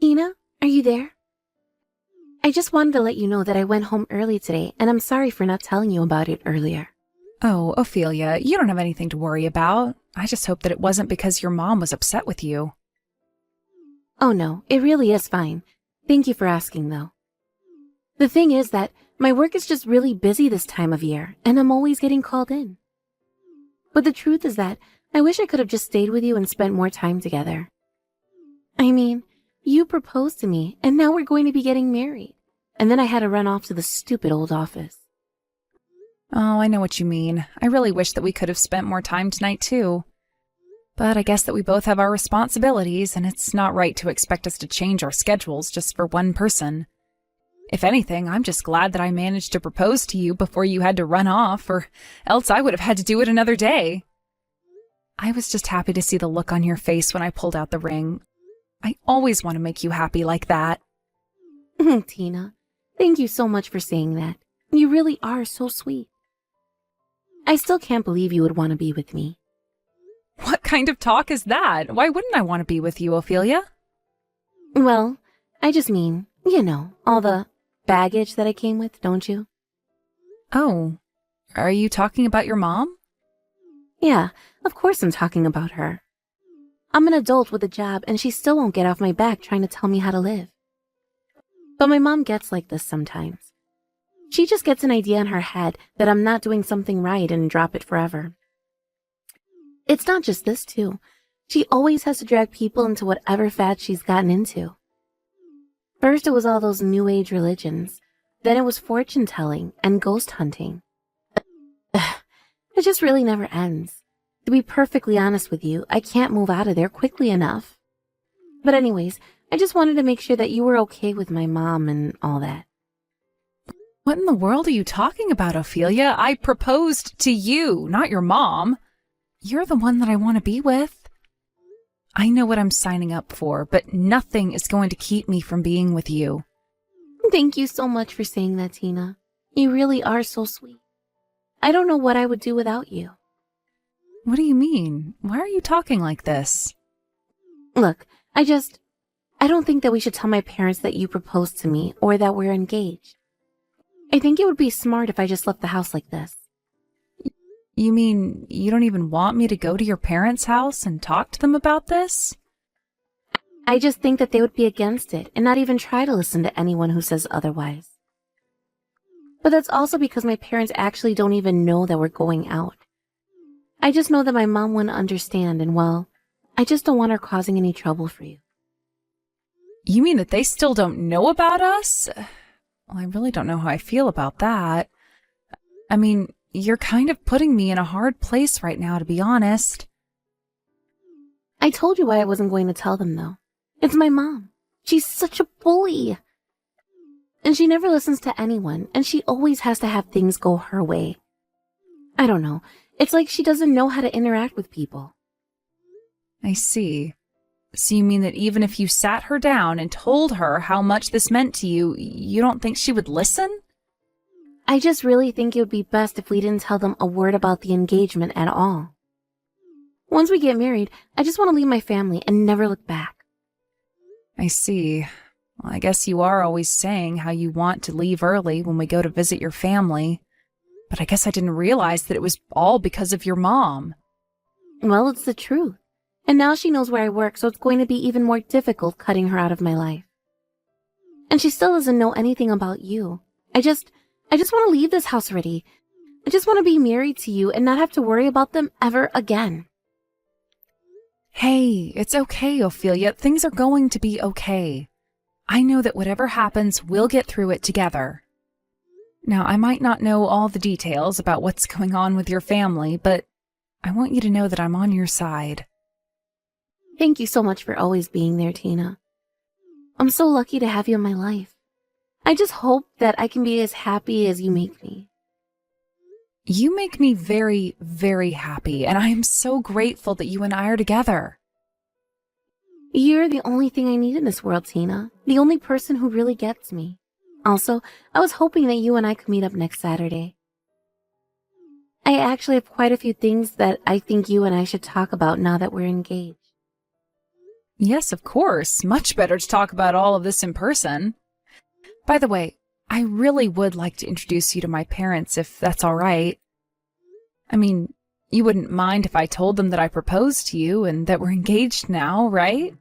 Ina, are you there? I just wanted to let you know that I went home early today, and I'm sorry for not telling you about it earlier. Oh, Ophelia, you don't have anything to worry about. I just hope that it wasn't because your mom was upset with you. Oh no, it really is fine. Thank you for asking, though. The thing is that my work is just really busy this time of year, and I'm always getting called in. But the truth is that I wish I could have just stayed with you and spent more time together. I mean, you proposed to me, and now we're going to be getting married. And then I had to run off to the stupid old office. Oh, I know what you mean. I really wish that we could have spent more time tonight, too. But I guess that we both have our responsibilities, and it's not right to expect us to change our schedules just for one person. If anything, I'm just glad that I managed to propose to you before you had to run off, or else I would have had to do it another day. I was just happy to see the look on your face when I pulled out the ring. I always want to make you happy like that. Tina, thank you so much for saying that. You really are so sweet. I still can't believe you would want to be with me. What kind of talk is that? Why wouldn't I want to be with you, Ophelia? Well, I just mean, all the baggage that I came with, don't you? Oh, are you talking about your mom? Yeah, of course I'm talking about her. I'm an adult with a job, and she still won't get off my back trying to tell me how to live. But my mom gets like this sometimes. She just gets an idea in her head that I'm not doing something right and drop it forever. It's not just this, too. She always has to drag people into whatever fad she's gotten into. First it was all those new age religions. Then it was fortune-telling and ghost hunting. It just really never ends. To be perfectly honest with you, I can't move out of there quickly enough. But anyways, I just wanted to make sure that you were okay with my mom and all that. What in the world are you talking about, Ophelia? I proposed to you, not your mom. You're the one that I want to be with. I know what I'm signing up for, but nothing is going to keep me from being with you. Thank you so much for saying that, Tina. You really are so sweet. I don't know what I would do without you. What do you mean? Why are you talking like this? Look, I don't think that we should tell my parents that you proposed to me or that we're engaged. I think it would be smart if I just left the house like this. You mean you don't even want me to go to your parents' house and talk to them about this? I just think that they would be against it and not even try to listen to anyone who says otherwise. But that's also because my parents actually don't even know that we're going out. I just know that my mom wouldn't understand, and well, I just don't want her causing any trouble for you. You mean that they still don't know about us? Well, I really don't know how I feel about that. I mean, you're kind of putting me in a hard place right now, to be honest. I told you why I wasn't going to tell them, though. It's my mom. She's such a bully. And she never listens to anyone, and she always has to have things go her way. I don't know. It's like she doesn't know how to interact with people. I see. So you mean that even if you sat her down and told her how much this meant to you, you don't think she would listen? I just really think it would be best if we didn't tell them a word about the engagement at all. Once we get married, I just want to leave my family and never look back. I see. Well, I guess you are always saying how you want to leave early when we go to visit your family. But I guess I didn't realize that it was all because of your mom. Well, it's the truth. And now she knows where I work, so it's going to be even more difficult cutting her out of my life. And she still doesn't know anything about you. I just want to leave this house already. I just want to be married to you and not have to worry about them ever again. Hey, it's okay, Ophelia. Things are going to be okay. I know that whatever happens, we'll get through it together. Now, I might not know all the details about what's going on with your family, but I want you to know that I'm on your side. Thank you so much for always being there, Tina. I'm so lucky to have you in my life. I just hope that I can be as happy as you make me. You make me very, very happy, and I am so grateful that you and I are together. You're the only thing I need in this world, Tina. The only person who really gets me. Also, I was hoping that you and I could meet up next Saturday. I actually have quite a few things that I think you and I should talk about now that we're engaged. Yes, of course. Much better to talk about all of this in person. By the way, I really would like to introduce you to my parents if that's all right. I mean, you wouldn't mind if I told them that I proposed to you and that we're engaged now, right?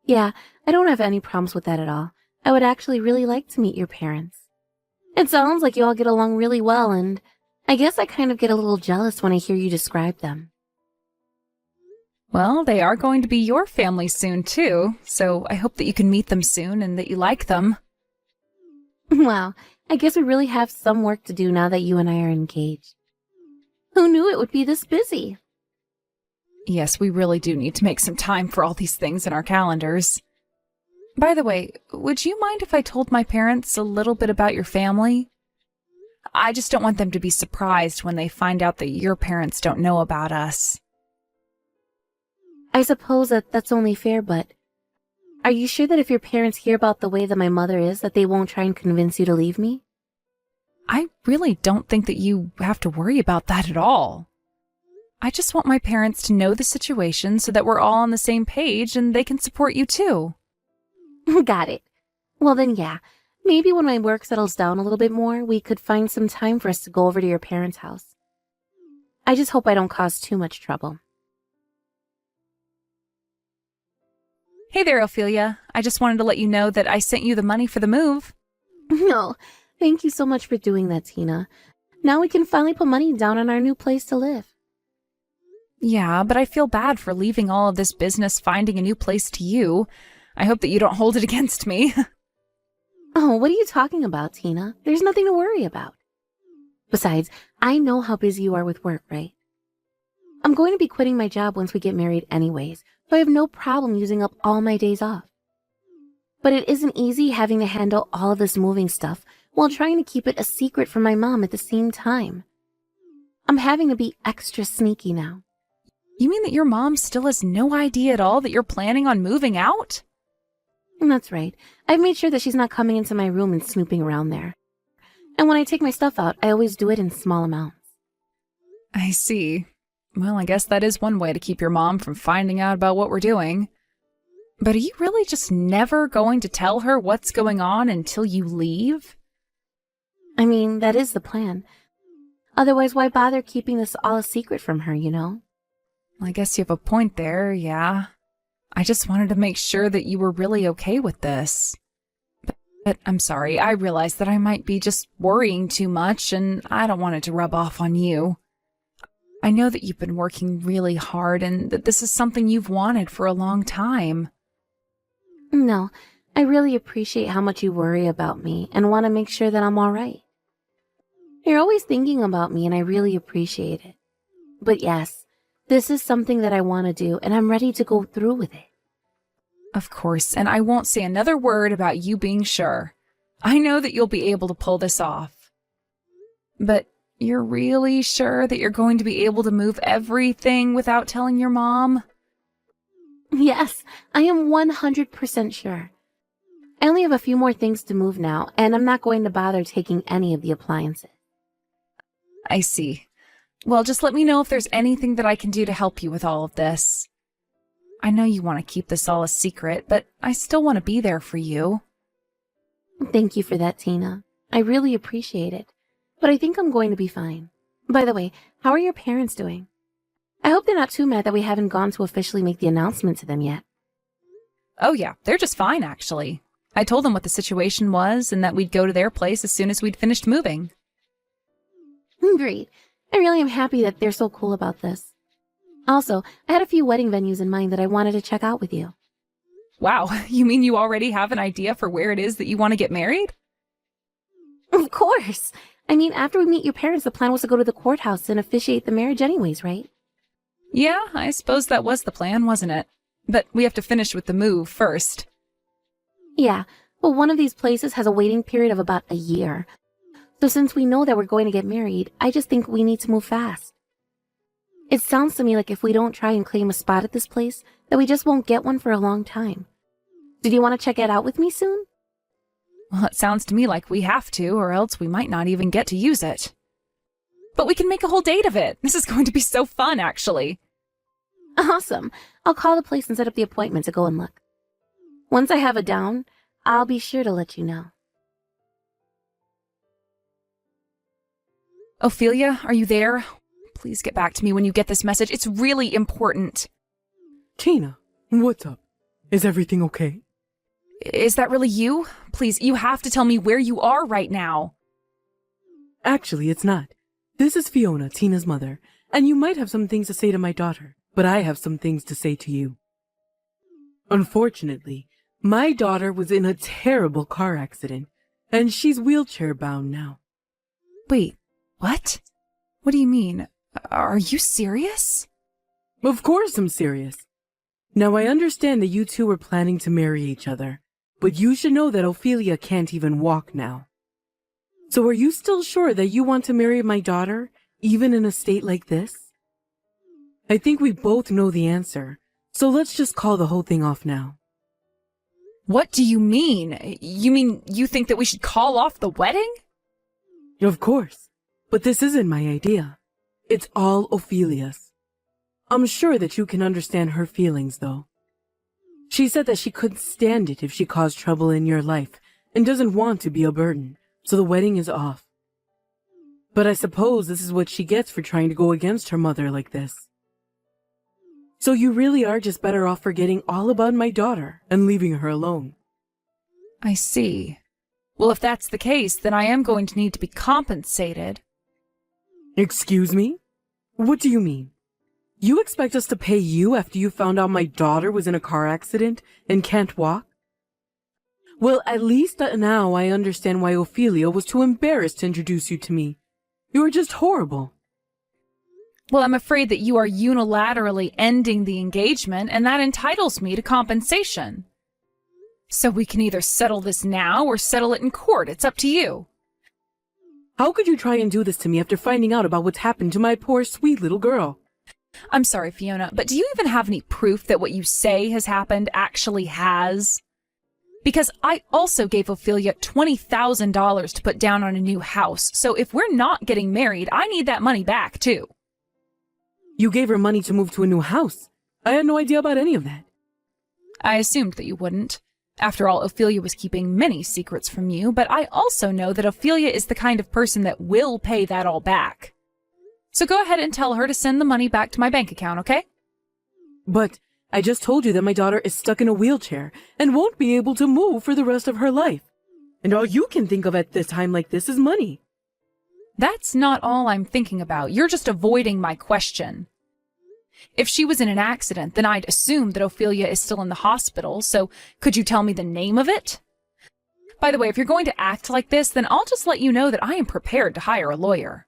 Yeah, I don't have any problems with that at all. I would actually really like to meet your parents. It sounds like you all get along really well, and I guess I kind of get a little jealous when I hear you describe them. Well, they are going to be your family soon, too, so I hope that you can meet them soon and that you like them. Wow, I guess we really have some work to do now that you and I are engaged. Who knew it would be this busy? Yes, we really do need to make some time for all these things in our calendars. By the way, would you mind if I told my parents a little bit about your family? I just don't want them to be surprised when they find out that your parents don't know about us. I suppose that's only fair, but are you sure that if your parents hear about the way that my mother is, that they won't try and convince you to leave me? I really don't think that you have to worry about that at all. I just want my parents to know the situation so that we're all on the same page and they can support you too. Got it. Well then, yeah. Maybe when my work settles down a little bit more, we could find some time for us to go over to your parents' house. I just hope I don't cause too much trouble. Hey there, Ophelia. I just wanted to let you know that I sent you the money for the move. No, thank you so much for doing that, Tina. Now we can finally put money down on our new place to live. Yeah, but I feel bad for leaving all of this business finding a new place to you. I hope that you don't hold it against me. Oh, what are you talking about, Tina? There's nothing to worry about. Besides, I know how busy you are with work, right? I'm going to be quitting my job once we get married anyways, so I have no problem using up all my days off. But it isn't easy having to handle all of this moving stuff while trying to keep it a secret from my mom at the same time. I'm having to be extra sneaky now. You mean that your mom still has no idea at all that you're planning on moving out? That's right. I've made sure that she's not coming into my room and snooping around there. And when I take my stuff out, I always do it in small amounts. I see. Well, I guess that is one way to keep your mom from finding out about what we're doing. But are you really just never going to tell her what's going on until you leave? I mean, that is the plan. Otherwise, why bother keeping this all a secret from her, you know? I guess you have a point there, yeah. I just wanted to make sure that you were really okay with this. But I'm sorry, I realized that I might be just worrying too much, and I don't want it to rub off on you. I know that you've been working really hard and that this is something you've wanted for a long time. No, I really appreciate how much you worry about me and want to make sure that I'm all right. You're always thinking about me, and I really appreciate it. But yes, this is something that I want to do, and I'm ready to go through with it. Of course, and I won't say another word about you being sure. I know that you'll be able to pull this off. But you're really sure that you're going to be able to move everything without telling your mom? Yes, I am 100% sure. I only have a few more things to move now, and I'm not going to bother taking any of the appliances. I see. Well, just let me know if there's anything that I can do to help you with all of this. I know you want to keep this all a secret, but I still want to be there for you. Thank you for that, Tina. I really appreciate it. But I think I'm going to be fine. By the way, how are your parents doing? I hope they're not too mad that we haven't gone to officially make the announcement to them yet. Oh yeah, they're just fine, actually. I told them what the situation was and that we'd go to their place as soon as we'd finished moving. Great. I really am happy that they're so cool about this. Also, I had a few wedding venues in mind that I wanted to check out with you. Wow, you mean you already have an idea for where it is that you want to get married? Of course. I mean, after we meet your parents, the plan was to go to the courthouse and officiate the marriage anyways, right? Yeah, I suppose that was the plan, wasn't it? But we have to finish with the move first. Yeah, well, one of these places has a waiting period of about a year. So since we know that we're going to get married, I just think we need to move fast. It sounds to me like if we don't try and claim a spot at this place, that we just won't get one for a long time. Did you want to check it out with me soon? Well, it sounds to me like we have to, or else we might not even get to use it. But we can make a whole date of it. This is going to be so fun, actually. Awesome. I'll call the place and set up the appointment to go and look. Once I have it down, I'll be sure to let you know. Ophelia, are you there? Please get back to me when you get this message. It's really important. Tina, what's up? Is everything okay? Is that really you? Please, you have to tell me where you are right now. Actually, it's not. This is Fiona, Tina's mother, and you might have some things to say to my daughter, but I have some things to say to you. Unfortunately, my daughter was in a terrible car accident, and she's wheelchair-bound now. Wait, what? What do you mean? Are you serious? Of course I'm serious. Now, I understand that you two were planning to marry each other, but you should know that Ophelia can't even walk now. So are you still sure that you want to marry my daughter, even in a state like this? I think we both know the answer, so let's just call the whole thing off now. What do you mean? You mean you think that we should call off the wedding? Of course, but this isn't my idea. It's all Ophelia's. I'm sure that you can understand her feelings, though. She said that she couldn't stand it if she caused trouble in your life and doesn't want to be a burden, so the wedding is off. But I suppose this is what she gets for trying to go against her mother like this. So you really are just better off forgetting all about my daughter and leaving her alone. I see. Well, if that's the case, then I am going to need to be compensated. Excuse me? What do you mean? You expect us to pay you after you found out my daughter was in a car accident and can't walk? Well, at least now I understand why Ophelia was too embarrassed to introduce you to me. You are just horrible. Well, I'm afraid that you are unilaterally ending the engagement, and that entitles me to compensation. So we can either settle this now or settle it in court. It's up to you. How could you try and do this to me after finding out about what's happened to my poor, sweet little girl? I'm sorry, Fiona, but do you even have any proof that what you say has happened actually has? Because I also gave Ophelia $20,000 to put down on a new house, so if we're not getting married, I need that money back, too. You gave her money to move to a new house. I had no idea about any of that. I assumed that you wouldn't. After all, Ophelia was keeping many secrets from you, but I also know that Ophelia is the kind of person that will pay that all back. So go ahead and tell her to send the money back to my bank account, okay? But I just told you that my daughter is stuck in a wheelchair and won't be able to move for the rest of her life. And all you can think of at this time like this is money. That's not all I'm thinking about. You're just avoiding my question. If she was in an accident, then I'd assume that Ophelia is still in the hospital, so could you tell me the name of it? By the way, if you're going to act like this, then I'll just let you know that I am prepared to hire a lawyer.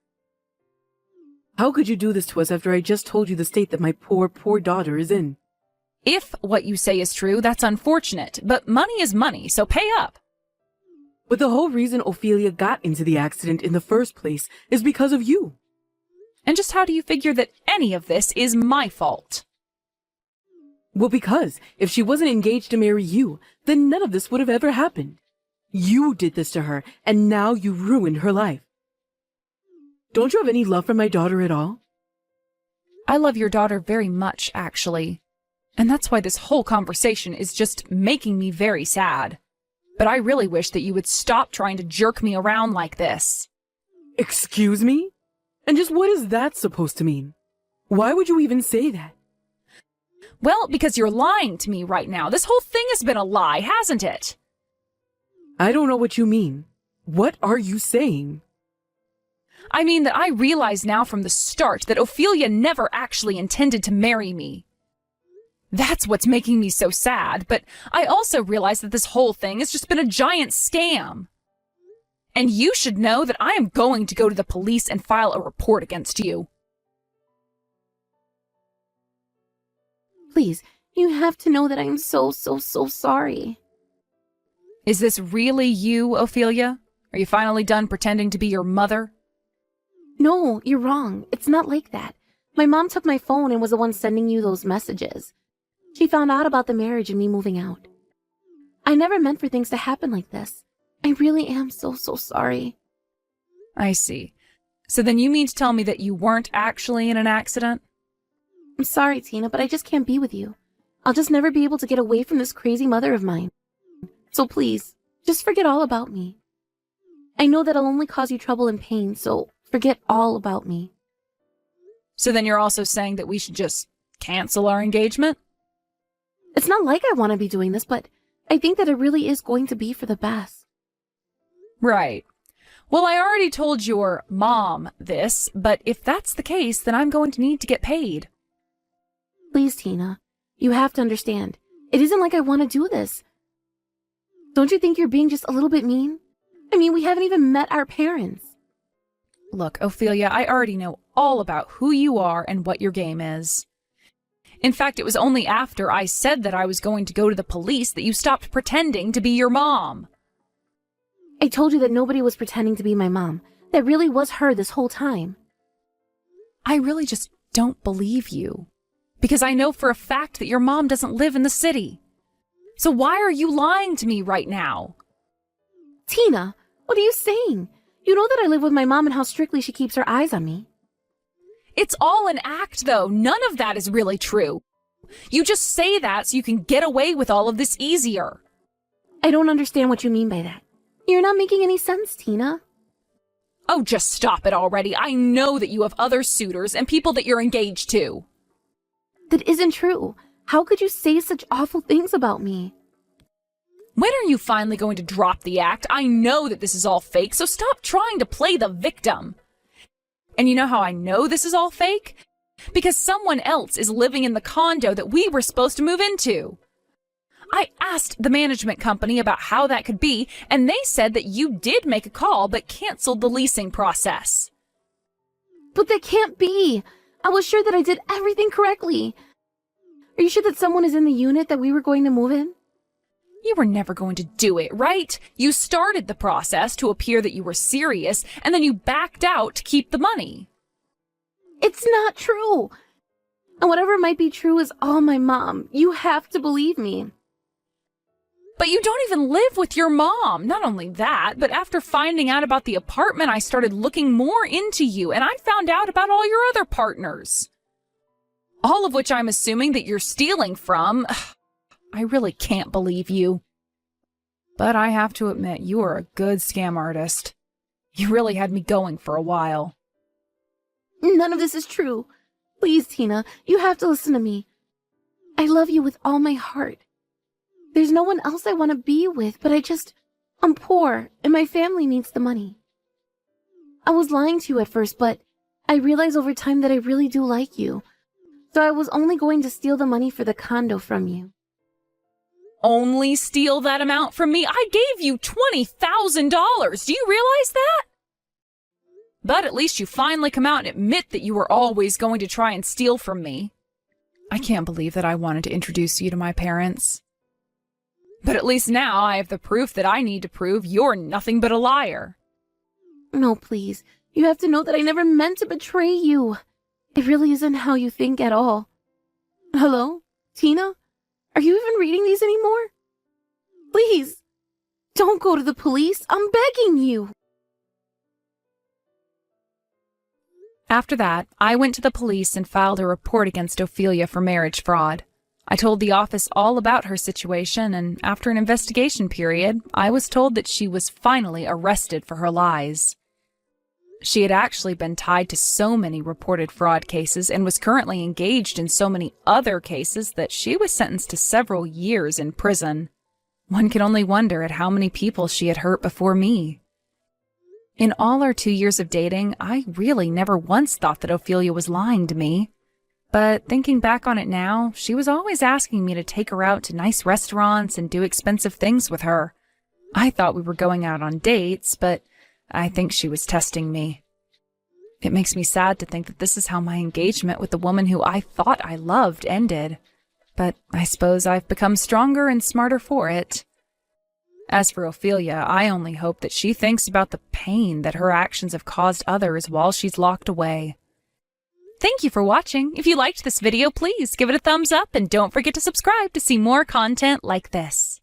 How could you do this to us after I just told you the state that my poor, poor daughter is in? If what you say is true, that's unfortunate, but money is money, so pay up. But the whole reason Ophelia got into the accident in the first place is because of you. And just how do you figure that any of this is my fault? Well, because if she wasn't engaged to marry you, then none of this would have ever happened. You did this to her, and now you ruined her life. Don't you have any love for my daughter at all? I love your daughter very much, actually. And that's why this whole conversation is just making me very sad. But I really wish that you would stop trying to jerk me around like this. Excuse me? And just what is that supposed to mean? Why would you even say that? Well, because you're lying to me right now. This whole thing has been a lie, hasn't it? I don't know what you mean. What are you saying? I mean that I realize now from the start that Ophelia never actually intended to marry me. That's what's making me so sad, but I also realize that this whole thing has just been a giant scam. And you should know that I am going to go to the police and file a report against you. Please, you have to know that I'm so sorry. Is this really you, Ophelia? Are you finally done pretending to be your mother? No, you're wrong. It's not like that. My mom took my phone and was the one sending you those messages. She found out about the marriage and me moving out. I never meant for things to happen like this. I really am so sorry. I see. So then you mean to tell me that you weren't actually in an accident? I'm sorry, Tina, but I just can't be with you. I'll just never be able to get away from this crazy mother of mine. So please, just forget all about me. I know that I'll only cause you trouble and pain, so forget all about me. So then you're also saying that we should just cancel our engagement? It's not like I want to be doing this, but I think that it really is going to be for the best. Right. Well, I already told your mom this, but if that's the case, then I'm going to need to get paid. Please, Tina, you have to understand. It isn't like I want to do this. Don't you think you're being just a little bit mean? I mean, we haven't even met our parents. Look, Ophelia, I already know all about who you are and what your game is. In fact, it was only after I said that I was going to go to the police that you stopped pretending to be your mom. I told you that nobody was pretending to be my mom. That really was her this whole time. I really just don't believe you. Because I know for a fact that your mom doesn't live in the city. So why are you lying to me right now? Tina, what are you saying? You know that I live with my mom and how strictly she keeps her eyes on me. It's all an act, though. None of that is really true. You just say that so you can get away with all of this easier. I don't understand what you mean by that. You're not making any sense, Tina. Oh, just stop it already. I know that you have other suitors and people that you're engaged to. That isn't true. How could you say such awful things about me? When are you finally going to drop the act? I know that this is all fake, so stop trying to play the victim. And you know how I know this is all fake? Because someone else is living in the condo that we were supposed to move into. I asked the management company about how that could be, and they said that you did make a call but canceled the leasing process. But that can't be. I was sure that I did everything correctly. Are you sure that someone is in the unit that we were going to move in? You were never going to do it, right? You started the process to appear that you were serious, and then you backed out to keep the money. It's not true. And whatever might be true is all my mom. You have to believe me. But you don't even live with your mom. Not only that, but after finding out about the apartment, I started looking more into you, and I found out about all your other partners. All of which I'm assuming that you're stealing from. I really can't believe you. But I have to admit, you are a good scam artist. You really had me going for a while. None of this is true. Please, Tina, you have to listen to me. I love you with all my heart. There's no one else I want to be with, but I'm poor, and my family needs the money. I was lying to you at first, but I realized over time that I really do like you. So I was only going to steal the money for the condo from you. Only steal that amount from me? I gave you $20,000. Do you realize that? But at least you finally come out and admit that you were always going to try and steal from me. I can't believe that I wanted to introduce you to my parents. But at least now I have the proof that I need to prove you're nothing but a liar. No, please. You have to know that I never meant to betray you. It really isn't how you think at all. Hello? Tina? Are you even reading these anymore? Please, don't go to the police. I'm begging you. After that, I went to the police and filed a report against Ophelia for marriage fraud. I told the office all about her situation, and after an investigation period, I was told that she was finally arrested for her lies. She had actually been tied to so many reported fraud cases and was currently engaged in so many other cases that she was sentenced to several years in prison. One can only wonder at how many people she had hurt before me. In all our 2 years of dating, I really never once thought that Ophelia was lying to me. But thinking back on it now, she was always asking me to take her out to nice restaurants and do expensive things with her. I thought we were going out on dates, but I think she was testing me. It makes me sad to think that this is how my engagement with the woman who I thought I loved ended. But I suppose I've become stronger and smarter for it. As for Ophelia, I only hope that she thinks about the pain that her actions have caused others while she's locked away. Thank you for watching. If you liked this video, please give it a thumbs up and don't forget to subscribe to see more content like this.